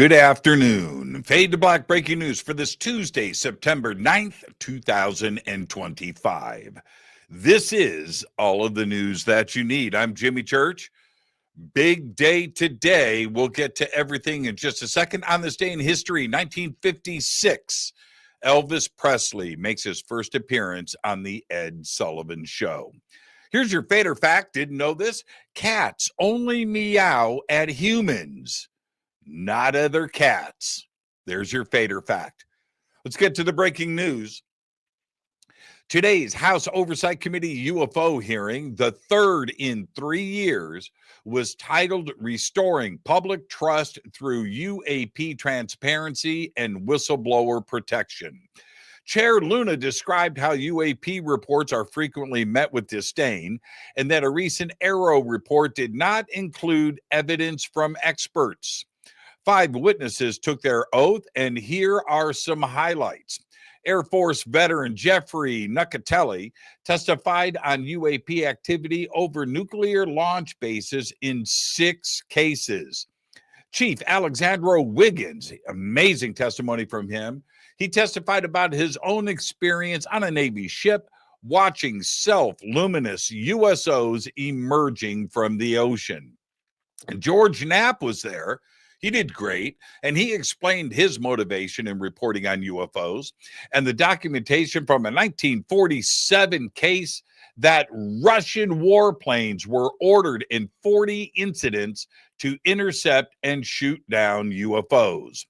Good afternoon. Fade to Black breaking news for this Tuesday, September 9th, 2025. This is all of the news that you need. I'm Jimmy Church. Big day today. We'll get to everything in just a second. On this day in history, 1956, Elvis Presley makes his first appearance on the Ed Sullivan Show. Here's your fader fact. Didn't know this? Cats only meow at humans, not other cats. There's your fader fact. Let's get to the breaking news. Today's House Oversight Committee UFO hearing, the third in 3 years, was titled Restoring Public Trust Through UAP Transparency and Whistleblower Protection. Chair Luna described how UAP reports are frequently met with disdain and that a recent Arrow report did not include evidence from experts. 5 witnesses took their oath, and here are some highlights. Air Force veteran Jeffrey Nucatelli testified on UAP activity over nuclear launch bases in 6 cases. Chief Alexandro Wiggins, amazing testimony from him. He testified about his own experience on a Navy ship watching self-luminous USOs emerging from the ocean. And George Knapp was there. He did great, and he explained his motivation in reporting on UFOs and the documentation from a 1947 case that Russian warplanes were ordered in 40 incidents to intercept and shoot down UFOs.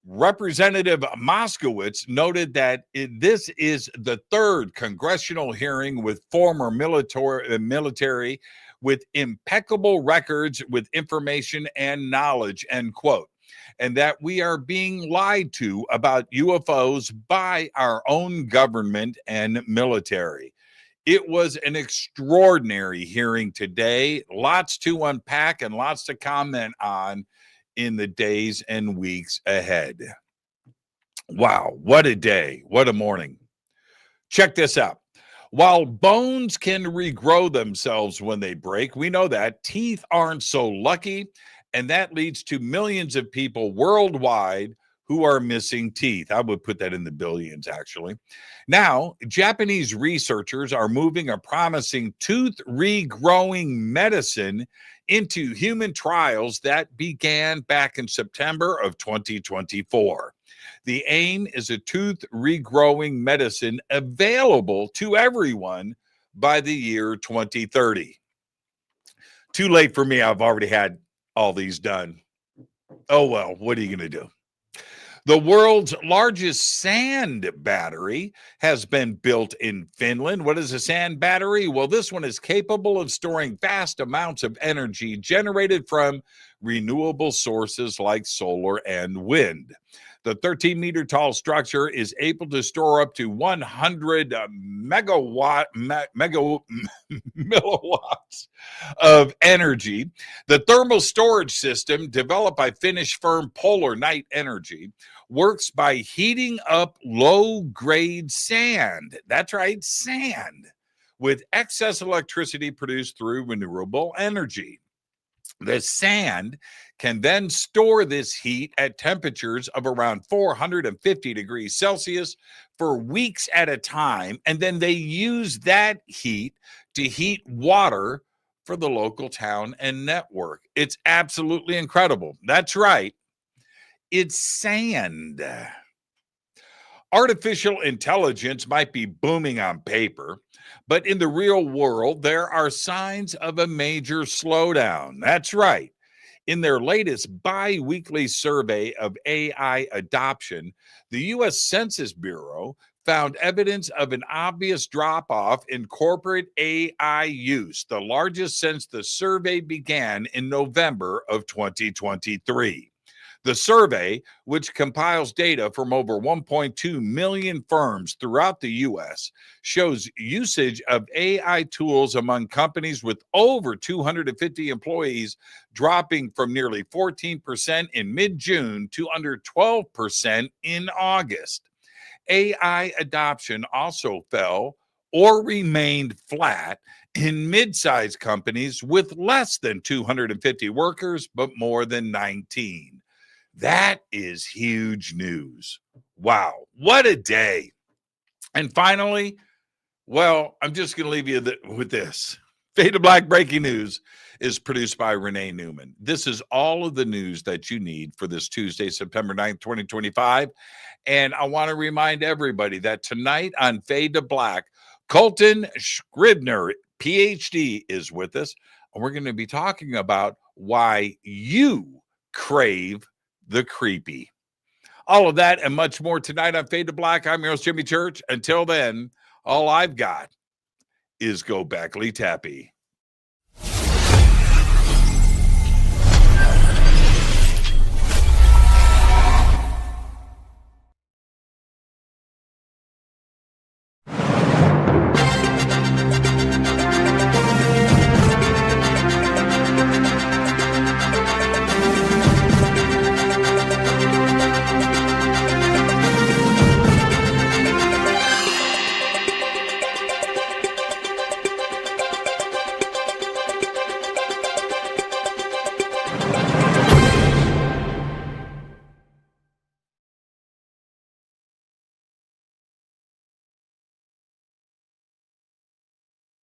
Representative Moskowitz noted that this is the third congressional hearing with former military with impeccable records with information and knowledge, end quote, and that we are being lied to about UFOs by our own government and military. It was an extraordinary hearing today, lots to unpack and lots to comment on in the days and weeks ahead. Wow, what a day, what a morning. Check this out. While bones can regrow themselves when they break, we know that teeth aren't so lucky, and that leads to millions of people worldwide who are missing teeth. I would put that in the billions, actually. Now, Japanese researchers are moving a promising tooth regrowing medicine into human trials that began back in September of 2024. The aim is a tooth regrowing medicine available to everyone by the year 2030. Too late for me. I've already had all these done. Oh, well, what are you going to do? The world's largest sand battery has been built in Finland. What is a sand battery? Well, this one is capable of storing vast amounts of energy generated from renewable sources like solar and wind. The 13-meter tall structure is able to store up to 100 milliwatts of energy. The thermal storage system, developed by Finnish firm Polar Night Energy, works by heating up low-grade sand. That's right, sand, with excess electricity produced through renewable energy. The sand can then store this heat at temperatures of around 450 degrees Celsius for weeks at a time, and then they use that heat to heat water for the local town and network. It's absolutely incredible. That's right. It's sand. Artificial intelligence might be booming on paper, but in the real world, there are signs of a major slowdown. That's right. In their latest bi-weekly survey of AI adoption, the U.S. Census Bureau found evidence of an obvious drop-off in corporate AI use, the largest since the survey began in November of 2023. The survey, which compiles data from over 1.2 million firms throughout the U.S., shows usage of AI tools among companies with over 250 employees dropping from nearly 14% in mid-June to under 12% in August. AI adoption also fell or remained flat in mid-sized companies with less than 250 workers, but more than 19. That is huge news. Wow, what a day. And finally, well, I'm just going to leave you with this. Fade to Black Breaking News is produced by Renee Neumann. This is all of the news that you need for this Tuesday, September 9th, 2025. And I want to remind everybody that tonight on Fade to Black, Colton Scribner, PhD, is with us. And we're going to be talking about why you crave the creepy. All of that and much more tonight on Fade to Black. I'm your host, Jimmy Church. Until then, all I've got is go Beckley Tappy.